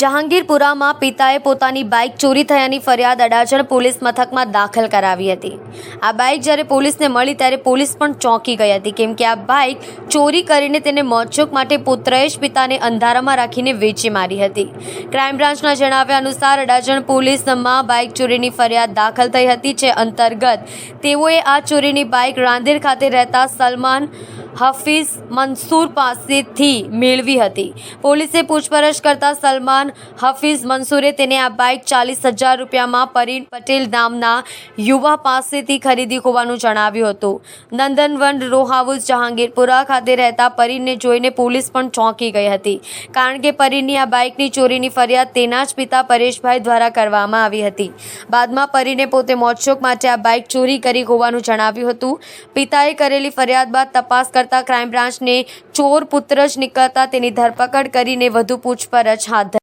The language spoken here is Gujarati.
જહાંગીરપુરામાં પિતાએ પોતાની બાઇક ચોરી થયાની ફરિયાદ અડાજણ પોલીસ મથકમાં દાખલ કરાવી હતી। આ બાઇક જ્યારે પોલીસને મળી ત્યારે પોલીસ પણ ચોંકી ગઈ હતી, કેમ કે આ બાઇક ચોરી કરીને તેને મોતચોક માટે પુત્રએ જ પિતાને અંધારામાં રાખીને વેચી મારી હતી। ક્રાઇમ બ્રાન્ચના જણાવ્યા અનુસાર અડાજણ પોલીસમાં બાઇક ચોરીની ફરિયાદ દાખલ થઈ હતી, જે અંતર્ગત તેઓએ આ ચોરીની બાઇક રાંદેર ખાતે રહેતા સલમાન હફીઝ મંસૂર પાસેથી મેળવી હતી। પોલીસે પૂછપરછ કરતા સલમાન હફીઝ મંસૂરે તેને આ બાઇક 40,000 રૂપિયામાં પરીન પટેલ નામના યુવા પાસેથી ખરીદી હોવાનું જણાવ્યું હતું। નંદનવન રો હાઉસ જહાંગીરપુરા ખાતે રહેતા પરીનને જોઈને પોલીસ પણ ચોંકી ગઈ હતી, કારણ કે પરીનની આ બાઇકની ચોરીની ફરિયાદ તેના જ પિતા પરેશભાઈ દ્વારા કરવામાં આવી હતી। બાદમાં પરીને પોતે મોતચોક માટે આ બાઇક ચોરી કરી હોવાનું જણાવ્યું હતું। પિતાએ કરેલી ફરિયાદ બાદ તપાસ કરતા ક્રાઇમ બ્રાન્ચને ચોર પુત્ર જ નીકળતા તેની ધરપકડ કરીને વધુ પૂછપરછ હાથ ધરી।